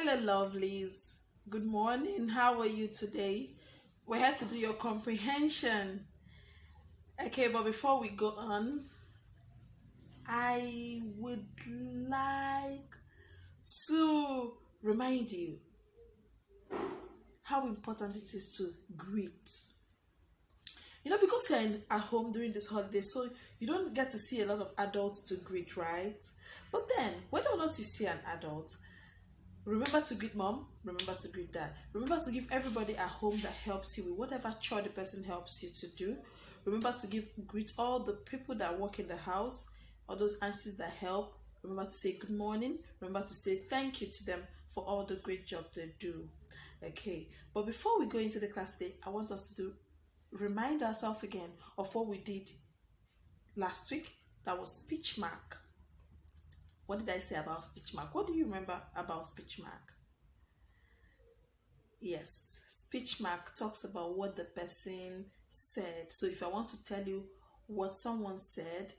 Hello, lovelies. Good morning. How are you today? We're here to do your comprehension. Okay, but before we go on, I would like to remind you how important it is to greet. Because you're at home during this holiday, so you don't get to see a lot of adults to greet, right? But then, whether or not you see an adult, remember to greet mom, remember to greet dad. Remember to give everybody at home that helps you with whatever chore the person helps you to do. Remember to greet all the people that work in the house, all those aunties that help. Remember to say good morning. Remember to say thank you to them for all the great job they do. Okay, but before we go into the class today, I want us to remind ourselves again of what we did last week. That was speech mark. What did I say about speech mark? What do you remember about speech mark? Yes, speech mark talks about what the person said. So if I want to tell you what someone said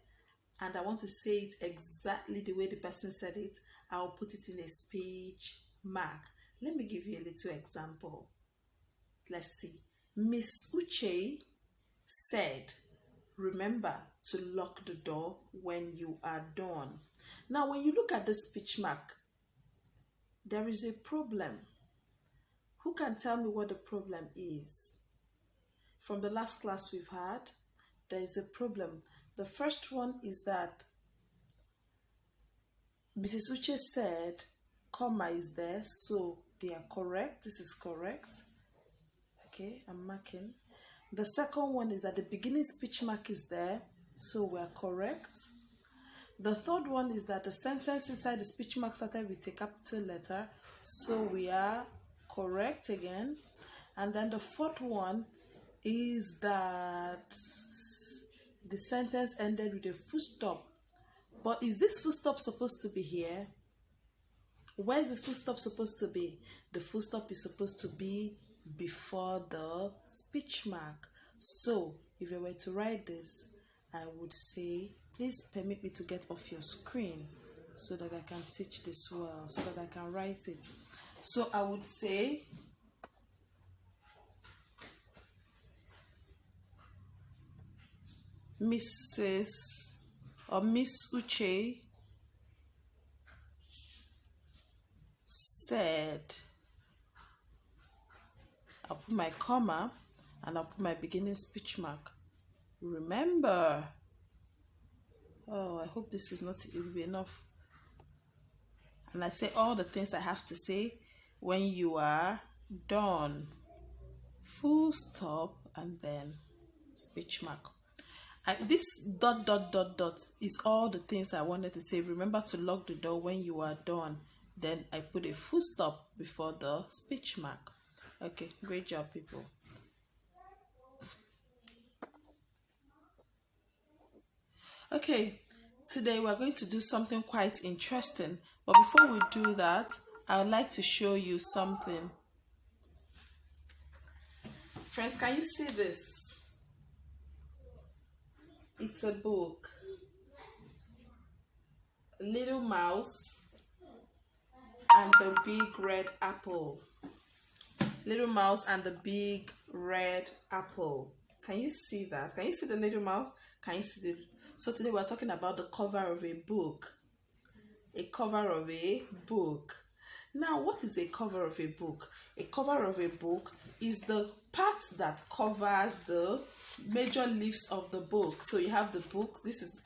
and I want to say it exactly the way the person said it, I'll put it in a speech mark. Let me give you a little example. Let's see. Miss Uche said, remember to lock the door when you are done. Now, when you look at the speech mark, there is a problem. Who can tell me what the problem is? From the last class we've had, there is a problem. The first one is that Mrs. Uche said, comma is there, so they are correct. This is correct. Okay, I'm marking. The second one is that the beginning speech mark is there, so we are correct. The third one is that the sentence inside the speech mark started with a capital letter, so we are correct again. And then the fourth one is that the sentence ended with a full stop. But is this full stop supposed to be here? Where is this full stop supposed to be? The full stop is supposed to be before the speech mark. So if I were to write this, I would say, please permit me to get off your screen so that I can teach this well, so that I can write it. So I would say, Mrs. or Miss Uche said, I'll put my comma and I'll put my beginning speech mark. Remember. Oh, I hope this is not, it will be enough. And I say all the things I have to say when you are done. Full stop and then speech mark. This ... is all the things I wanted to say. Remember to lock the door when you are done. Then I put a full stop before the speech mark. Okay, great job, people. Okay, today we're going to do something quite interesting. But before we do that, I would like to show you something. Friends, can you see this? It's a book. Little Mouse and the Big Red Apple. Little Mouse and the Big Red Apple. Can you see that? Can you see the little mouse? Can you see the... So today we're talking about the cover of a book. A cover of a book. Now, what is a cover of a book? A cover of a book is the part that covers the major leaves of the book. So you have the books. These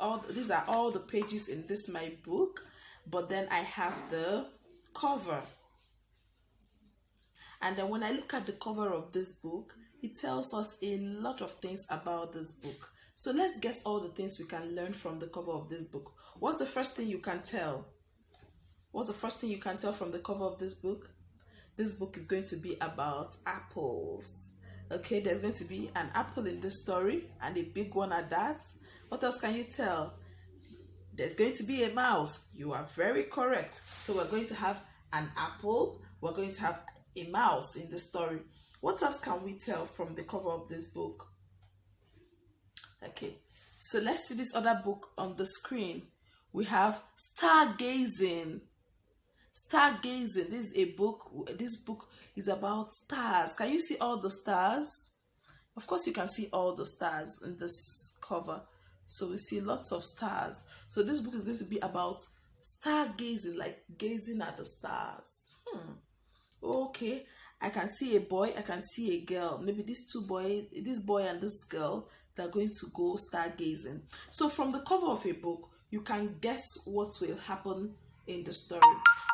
are all the pages in this my book, but then I have the cover. And then when I look at the cover of this book, it tells us a lot of things about this book. So let's guess all the things we can learn from the cover of this book. What's the first thing you can tell? What's the first thing you can tell from the cover of this book? This book is going to be about apples. Okay, there's going to be an apple in this story, and a big one at that. What else can you tell? There's going to be a mouse. You are very correct. So we're going to have an apple. We're going to have a mouse in the story. What else can we tell from the cover of this book? Okay, so let's see this other book on the screen. We have stargazing. Stargazing. This is a book. This book is about stars. Can you see all the stars? Of course, you can see all the stars in this cover. So we see lots of stars. So this book is going to be about stargazing, like gazing at the stars. Okay, I can see a boy, I can see a girl. Maybe these two boys, this boy and this girl, they're going to go stargazing. So from the cover of a book, you can guess what will happen in the story.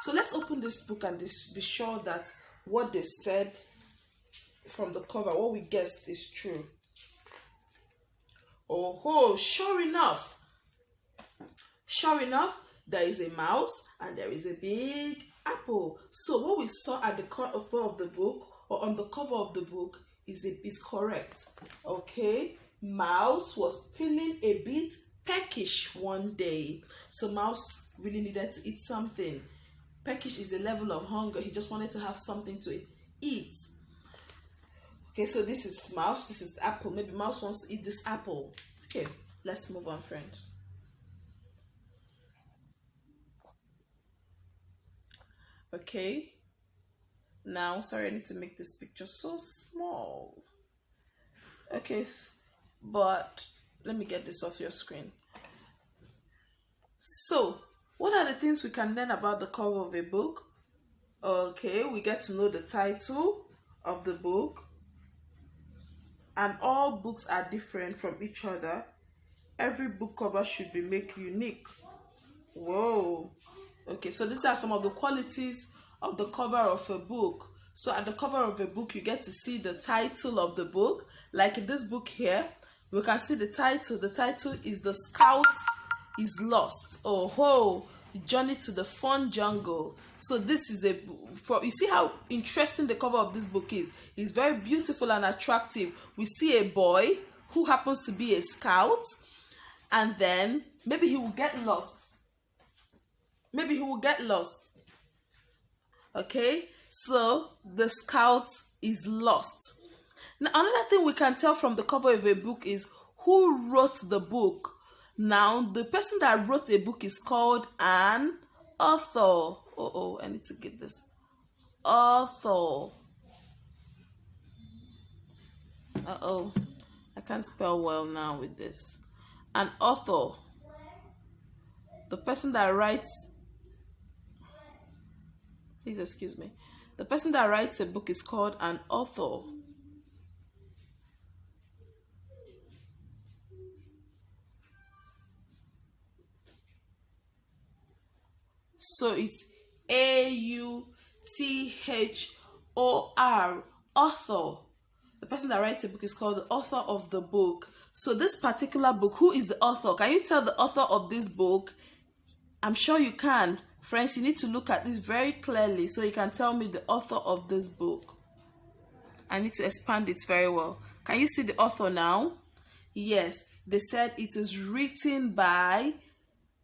So let's open this book and be sure that what they said from the cover, what we guessed, is true. Oh, sure enough, there is a mouse and there is a big apple. So what we saw at the cover of the book, or on the cover of the book, is correct. Okay, mouse was feeling a bit peckish one day. So mouse really needed to eat something. Peckish is a level of hunger. He just wanted to have something to eat. Okay, so this is mouse, this is apple. Maybe mouse wants to eat this apple. Okay, let's move on, friends. Okay, now, sorry, I need to make this picture so small. Okay, but let me get this off your screen. So, what are the things we can learn about the cover of a book? Okay, we get to know the title of the book. And all books are different from each other. Every book cover should be made unique. Whoa. Okay, so these are some of the qualities of the cover of a book. So at the cover of a book, you get to see the title of the book. Like in this book here, we can see the title. The title is The Scout is Lost. Oh ho, Journey to the Fun Jungle. So this is you see how interesting the cover of this book is. It's very beautiful and attractive. We see a boy who happens to be a scout, and then maybe he will get lost. Okay, so the scout is lost. Now another thing we can tell from the cover of a book is who wrote the book. Now the person that wrote a book is called an author. I need to get this. Author. I can't spell well now with this. An author. The person that writes, please excuse me. The person that writes a book is called an author. So it's A-U-T-H-O-R, author. The person that writes a book is called the author of the book. So this particular book, who is the author? Can you tell the author of this book? I'm sure you can. Friends, you need to look at this very clearly so you can tell me the author of this book. I need to expand it very well. Can you see the author now? Yes, they said it is written by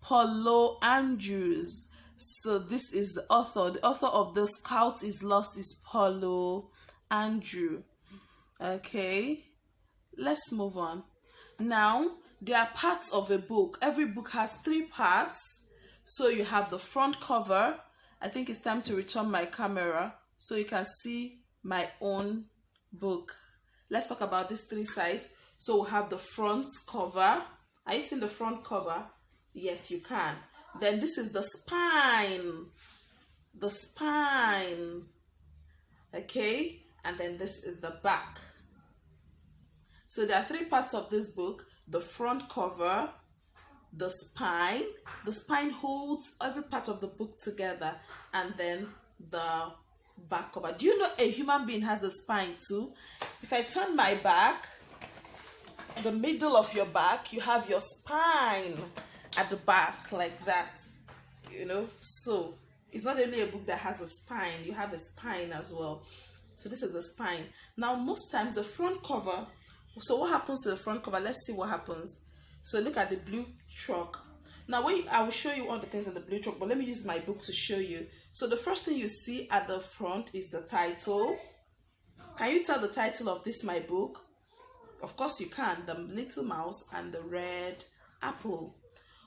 Paulo Andrews. So this is the author. The author of The Scout is Lost is Paulo Andrew. Okay, let's move on. Now, there are parts of a book. Every book has 3 parts. So you have the front cover. I think it's time to return my camera so you can see my own book. Let's talk about these 3 sides. So we'll have the front cover. Are you seeing the front cover? Yes, you can. Then this is the spine. The spine. Okay, and then this is the back. So there are 3 parts of this book: the front cover, the spine. The spine holds every part of the book together, and then the back cover. Do you know a human being has a spine too? If I turn my back, the middle of your back, you have your spine at the back like that, you know. So it's not only a book that has a spine, you have a spine as well. So this is a spine. Now most times the front cover, so what happens to the front cover? Let's see what happens. So look at the blue truck. Now I will show you all the things in the blue truck, but let me use my book to show you. So the first thing you see at the front is the title. Can you tell the title of this my book? Of course you can. The Little Mouse and the Red Apple.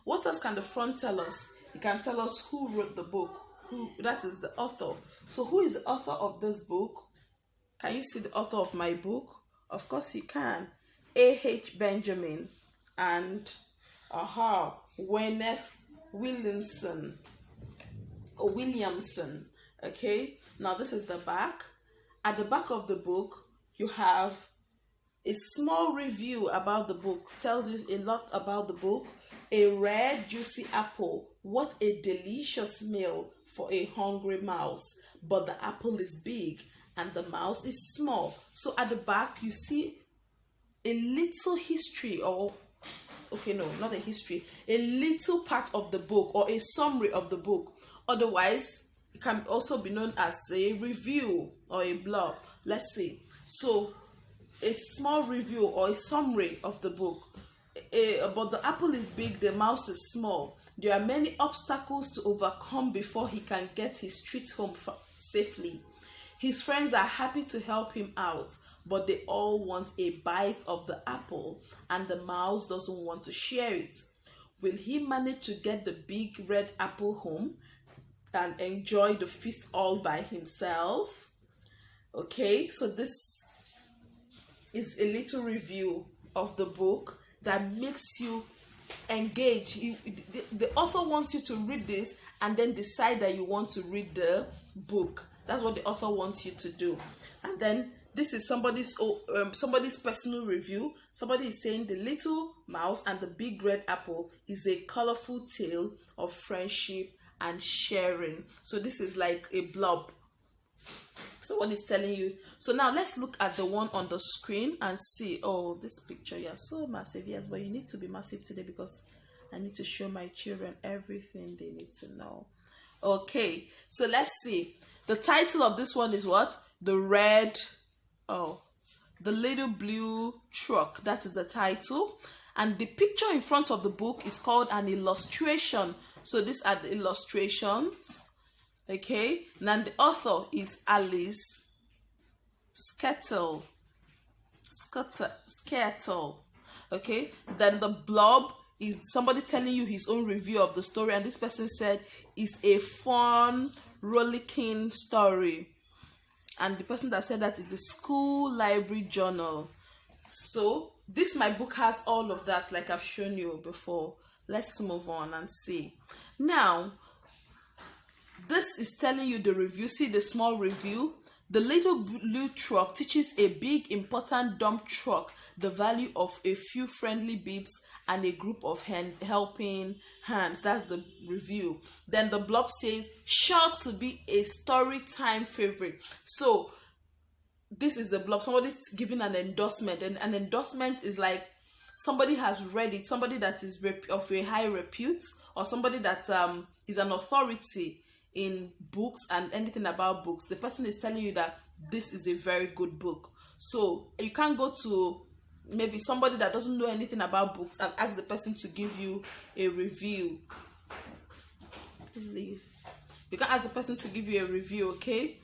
What else can the front tell us? It can tell us who wrote the book. that is the author. So who is the author of this book? Can you see the author of my book? Of course you can. A.H. Benjamin and Gwyneth Williamson. Okay, now this is the back. At the back of the book, you have a small review about the book. Tells you a lot about the book. A red juicy apple. What a delicious meal for a hungry mouse. But the apple is big and the mouse is small. So at the back you see a little history, or okay, no, not a history, a little part of the book or a summary of the book. Otherwise, it can also be known as a review or a blog. Let's see. So a small review or a summary of the book. But the apple is big, the mouse is small. There are many obstacles to overcome before he can get his treat home safely. His friends are happy to help him out, but they all want a bite of the apple, and the mouse doesn't want to share it. Will he manage to get the big red apple home and enjoy the feast all by himself? Okay, so this is a little review of the book that makes you engage. The author wants you to read this and then decide that you want to read the book. That's what the author wants you to do. And then this is somebody's personal review. Somebody is saying the little mouse and the big red apple is a colorful tale of friendship and sharing. So this is like a blob. So what is telling you. So now let's look at the one on the screen and see. Oh, this picture, you're so massive. Yes, but you need to be massive today because I need to show my children everything they need to know. Okay, so let's see. The title of this one is what? The Little Blue Truck. That is the title. And the picture in front of the book is called an illustration. So these are the illustrations. Okay, now the author is Alice Skettle. Okay, then the blob is somebody telling you his own review of the story, and this person said it's a fun, rollicking story. And the person that said that is the School Library Journal. So this my book has all of that, like I've shown you before. Let's move on and see. Now, this is telling you the review. See the small review. The Little Blue Truck teaches a big, important dump truck the value of a few friendly beeps and a group of helping hands. That's the review. Then the blob says, sure to be a story time favorite. So this is the blob. Somebody's giving an endorsement, and an endorsement is like somebody has read it, somebody that is of a high repute, or somebody that is an authority in books and anything about books. The person is telling you that this is a very good book. So you can't go to maybe somebody that doesn't know anything about books and ask the person to give you a review. Please leave. You can ask the person to give you a review, okay?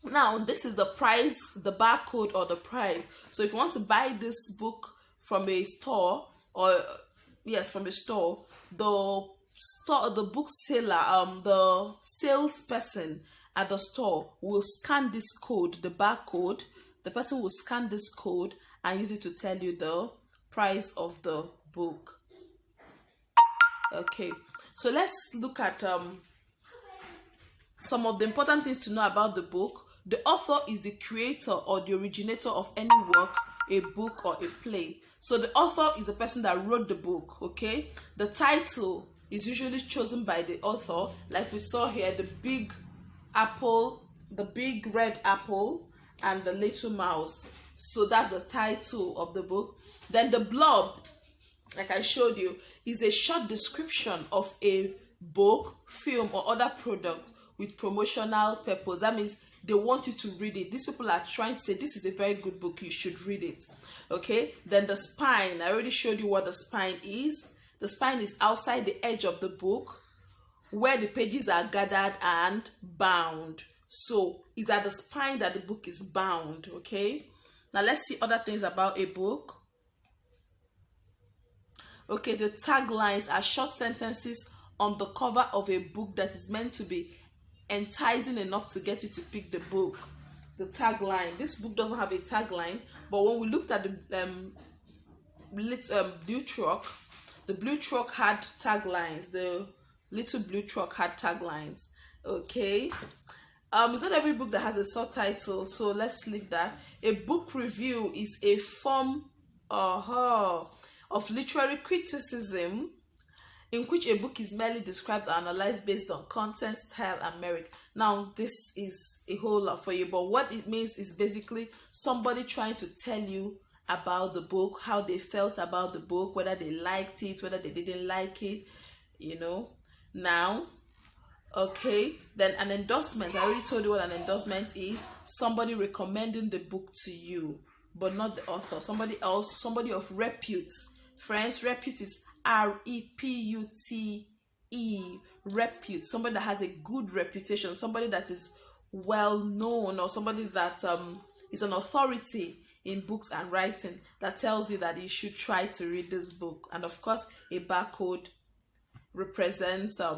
Now this is the price, the barcode or the price. So if you want to buy this book from a store, or yes, from a store, the book seller, the salesperson at the store will scan this code, the barcode. The person will scan this code and use it to tell you the price of the book. Okay, so let's look at some of the important things to know about the book. The author is the creator or the originator of any work, a book or a play. So the author is the person that wrote the book, okay? The title is usually chosen by the author, like we saw here, the big apple, the big red apple, and the little mouse. So that's the title of the book. Then the blurb, like I showed you, is a short description of a book, film, or other product with promotional purpose. That means they want you to read it. These people are trying to say this is a very good book, you should read it. Okay, then the spine, I already showed you what the spine is. The spine is outside the edge of the book where the pages are gathered and bound. So it's at the spine that the book is bound. Okay, now let's see other things about a book. Okay, the taglines are short sentences on the cover of a book that is meant to be enticing enough to get you to pick the book? The tagline. This book doesn't have a tagline, but when we looked at the blue truck, the blue truck had taglines. The little blue truck had taglines. Okay. It's not every book that has a subtitle, so let's leave that. A book review is a form of literary criticism in which a book is merely described or analyzed based on content, style, and merit. Now, this is a whole lot for you, but what it means is basically somebody trying to tell you about the book, how they felt about the book, whether they liked it, whether they didn't like it, Now, okay, then an endorsement. I already told you what an endorsement is. Somebody recommending the book to you, but not the author. Somebody else, somebody of repute. Friends, repute is R-E-P-U-T-E, repute. Somebody that has a good reputation, somebody that is well known, or somebody that is an authority in books and writing, that tells you that you should try to read this book. And of course, a barcode represents a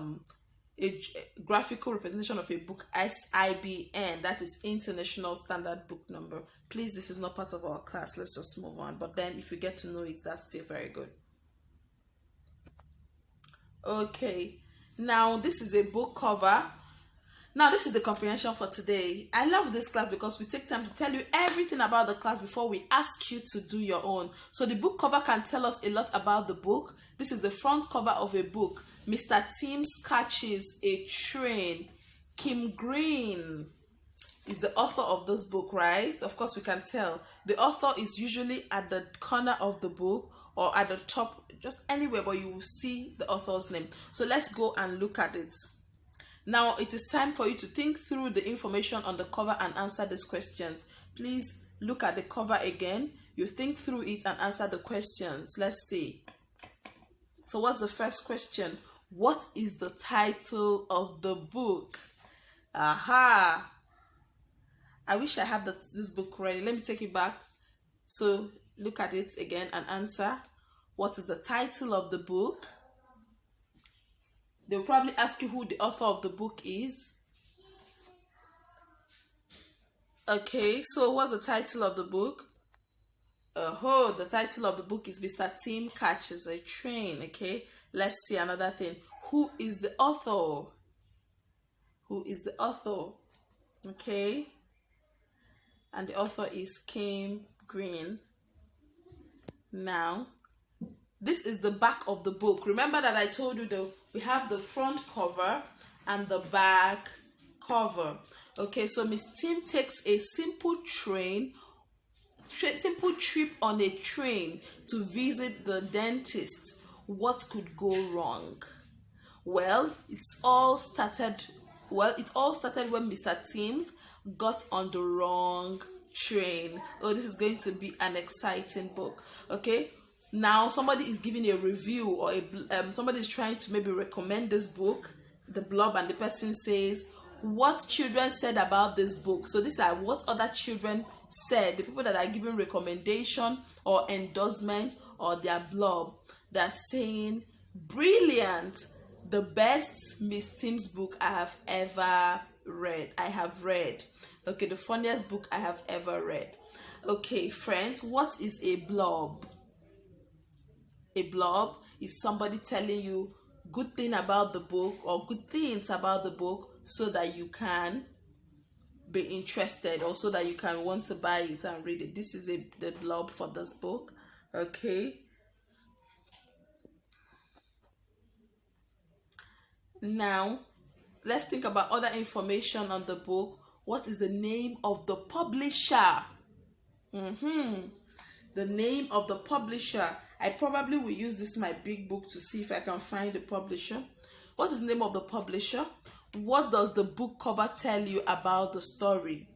graphical representation of a book, SIBN, that is International Standard Book Number. Please, this is not part of our class. Let's just move on. But then if you get to know it, that's still very good. Okay, now this is a book cover. Now this is the comprehension for today. I love this class because we take time to tell you everything about the class before we ask you to do your own. So the book cover can tell us a lot about the book. This is the front cover of a book. Mr. Timms catches a train. Kim Green is the author of this book, right? Of course, we can tell. The author is usually at the corner of the book or at the top, just anywhere, but you will see the author's name. So let's go and look at it. Now, it is time for you to think through the information on the cover and answer these questions. Please look at the cover again. You think through it and answer the questions. Let's see. So what's the first question? What is the title of the book? Aha! I wish I had this book ready. Let me take it back. So look at it again and answer. What is the title of the book? They'll probably ask you who the author of the book is. Okay, so what's the title of the book? The title of the book is Mr. Tim Catches a Train. Okay, let's see another thing. Who is the author? Who is the author? Okay, and the author is Kim Green. Now, this is the back of the book. Remember that I told you that we have the front cover and the back cover. Okay, so Miss Tim takes a simple trip on a train to visit the dentist. What could go wrong? Well, it all started when Mr. Timms got on the wrong train. Oh, this is going to be an exciting book. Okay, now somebody is giving a review, or somebody is trying to maybe recommend this book, the blog, and the person says what children said about this book. So these are what other children said, the people that are giving recommendation or endorsement or their blog. They're saying, brilliant, the best Miss Timms book I have ever read. Okay, the funniest book I have ever read. Okay, friends, what is a blog? A blog is somebody telling you good thing about the book or good things about the book so that you can be interested, or so that you can want to buy it and read it. This is the blog for this book. Okay, now let's think about other information on the book. What is the name of the publisher? The name of the publisher. I probably will use this my big book to see if I can find the publisher. What is the name of the publisher? What does the book cover tell you about the story?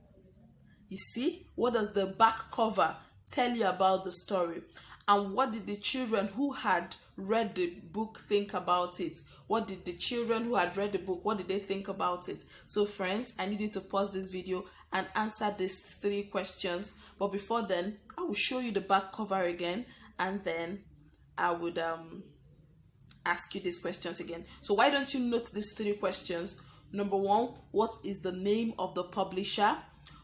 You see, what does the back cover tell you about the story? And what did the children who had read the book think about it? What did the children who had read the book, what did they think about it? So friends, I need you to pause this video and answer these 3 questions. But before then, I will show you the back cover again, and then I would ask you these questions again. So why don't you note these 3 questions? Number 1, what is the name of the publisher?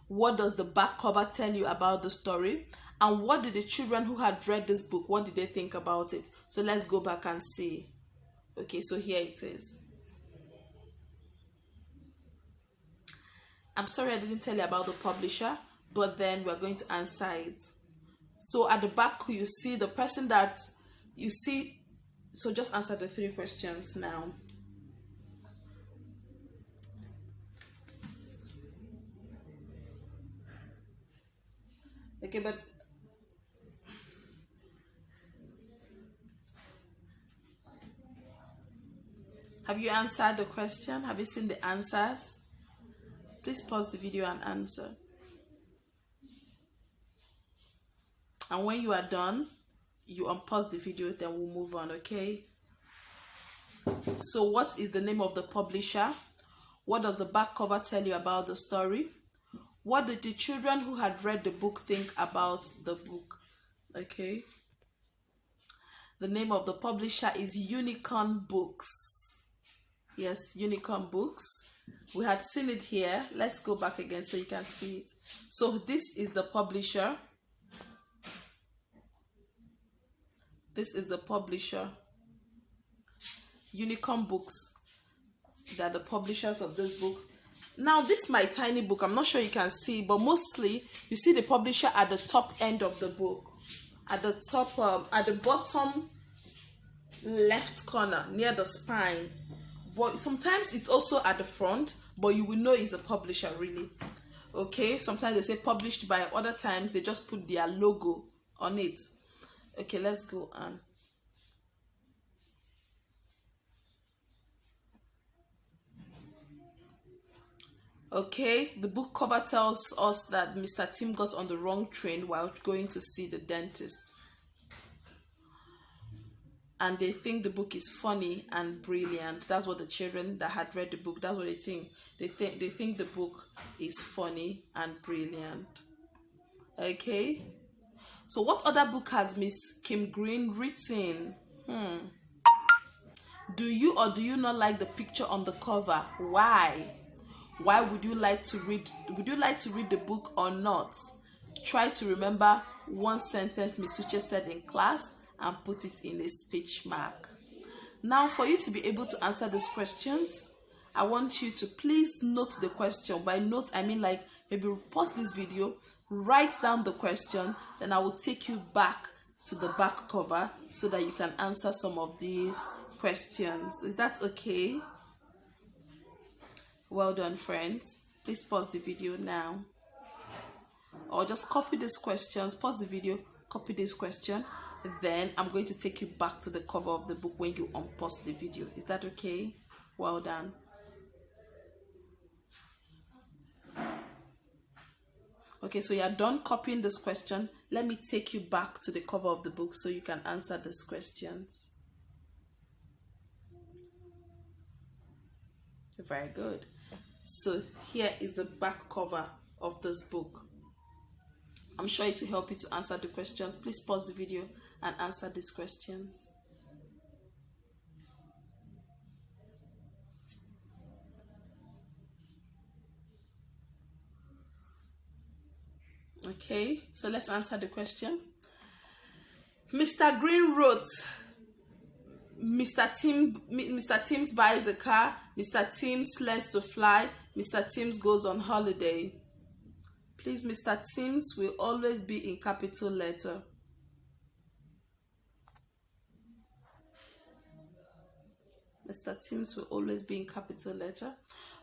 What does the back cover tell you about the story? And what did the children who had read this book, what did they think about it? So let's go back and see. Okay, so here it is. I'm sorry I didn't tell you about the publisher, but then we're going to answer it. So at the back, you see the person that you see. So just answer the 3 questions now. Okay, but have you answered the question? Have you seen the answers? Please pause the video and answer. And when you are done, you unpause the video, then we'll move on, okay? So what is the name of the publisher? What does the back cover tell you about the story? What did the children who had read the book think about the book? Okay. The name of the publisher is Unicorn Books. Yes, Unicorn Books. We had seen it here. Let's go back again so you can see it. So this is the publisher. This is the publisher. Unicorn Books. They are the publishers of this book. Now, this is my tiny book. I'm not sure you can see, but mostly you see the publisher at the top end of the book. At the top, at the bottom left corner near the spine. But sometimes it's also at the front, but you will know it's a publisher really. Okay, sometimes they say published by, other times they just put their logo on it. Okay, let's go on. Okay, the book cover tells us that Mr. Tim got on the wrong train while going to see the dentist. And they think the book is funny and brilliant. That's what the children that had read the book, that's what they think. They think the book is funny and brilliant. Okay. So what other book has Miss Kim Green written? Do you or do you not like the picture on the cover? Why? Why would you like to read? Would you like to read the book or not? Try to remember one sentence Miss Uche said in class and put it in a speech mark. Now, for you to be able to answer these questions, I want you to please note the question. By note, I mean like maybe pause this video, write down the question, then I will take you back to the back cover so that you can answer some of these questions. Is that okay? Well done, friends. Please pause the video now. Or just copy these questions, pause the video, copy this question. Then I'm going to take you back to the cover of the book when you unpause the video. Is that okay? Well done. Okay, so you're done copying this question. Let me take you back to the cover of the book so you can answer these questions. Very good. So here is the back cover of this book. I'm sure it will help you to answer the questions. Please pause the video and answer these questions. Okay, so let's answer the question. Mr. Green wrote, Mr. Tim's buys a car, Mr. Tim's learns to fly, Mr. Tim's goes on holiday. Please, Mr. Tim's will always be in capital letter. Mr. Tim's will always be in capital letter.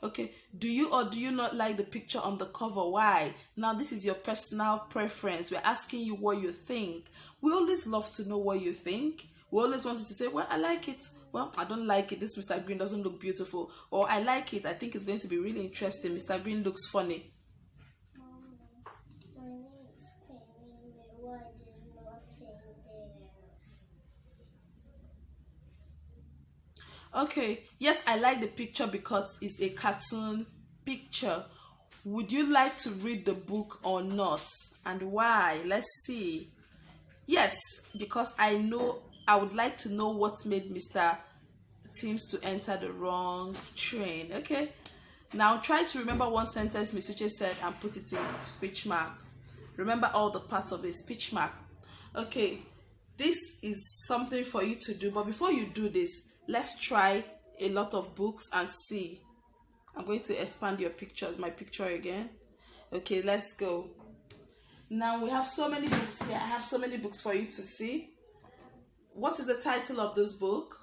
Okay, do you or do you not like the picture on the cover? Why? Now, this is your personal preference. We're asking you what you think. We always love to know what you think. We always want you to say, well, I like it. Well, I don't like it. This Mr. Green doesn't look beautiful. Or I like it. I think it's going to be really interesting. Mr. Green looks funny. Okay, yes, I like the picture because it's a cartoon picture. Would you like to read the book or not? And why? Let's see. Yes, because I would like to know what made Mr. seems to enter the wrong train. Okay, now try to remember one sentence Miss Uche said and put it in speech mark. Remember all the parts of a speech mark. Okay, this is something for you to do, but before you do this, let's try a lot of books and see. I'm going to expand your pictures, my picture again. Okay, let's go. Now we have so many books here. I have so many books for you to see. What is the title of this book?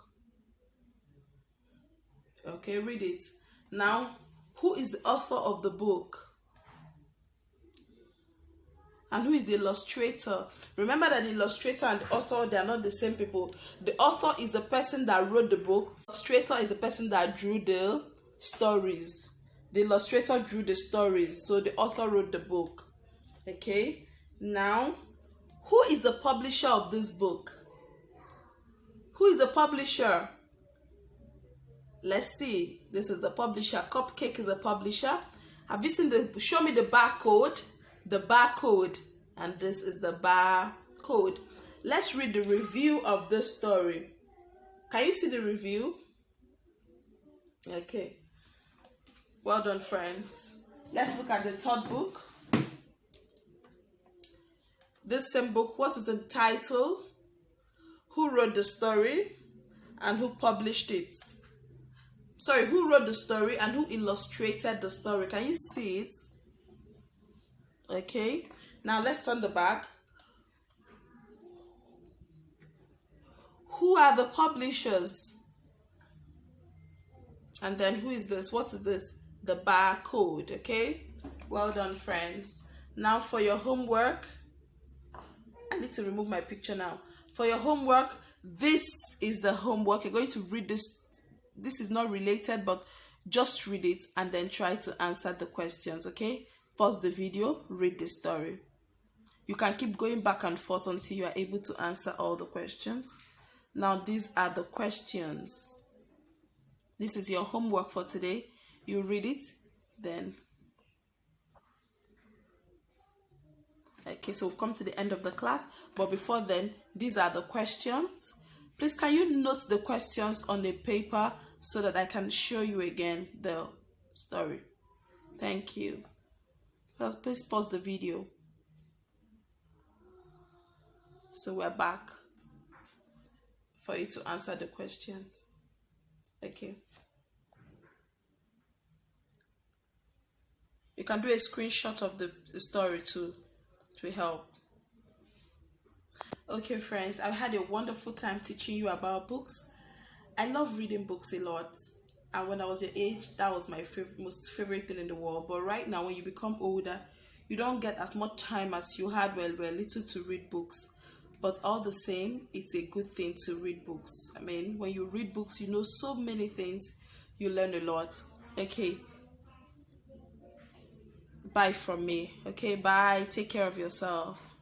Okay, read it. Now, who is the author of the book? And who is the illustrator? Remember that the illustrator and the author, they are not the same people. The author is the person that wrote the book. The illustrator is the person that drew the stories. The illustrator drew the stories, so the author wrote the book. Okay, now, who is the publisher of this book? Who is the publisher? Let's see. This is the publisher. Cupcake is the publisher. Have you seen the, show me the barcode? The barcode. And this is the barcode. Let's read the review of this story. Can you see the review? Okay. Well done, friends. Let's look at the third book. This same book, what is the title? Who wrote the story and who published it? Sorry, who wrote the story and who illustrated the story? Can you see it? Okay, now let's turn the back. Who are the publishers? And then who is this? What is this? The barcode. Okay, well done, friends. Now for your homework, I need to remove my picture now. For your homework, this is the homework. You're going to read this. This is not related, but just read it and then try to answer the questions, okay? Pause the video, read the story. You can keep going back and forth until you are able to answer all the questions. Now, these are the questions. This is your homework for today. You read it, then. Okay, so we've come to the end of the class, but before then, these are the questions. Please, can you note the questions on the paper so that I can show you again the story? Thank you. Please pause the video. So we're back for you to answer the questions. Okay. You can do a screenshot of the story too to help. Okay, friends, I've had a wonderful time teaching you about books. I love reading books a lot, and when I was your age, that was my most favorite thing in the world. But right now, when you become older, you don't get as much time as you had when you were little to read books. But all the same, it's a good thing to read books. I mean, when you read books, you know so many things. You learn a lot. Okay. Bye from me. Okay, bye. Take care of yourself.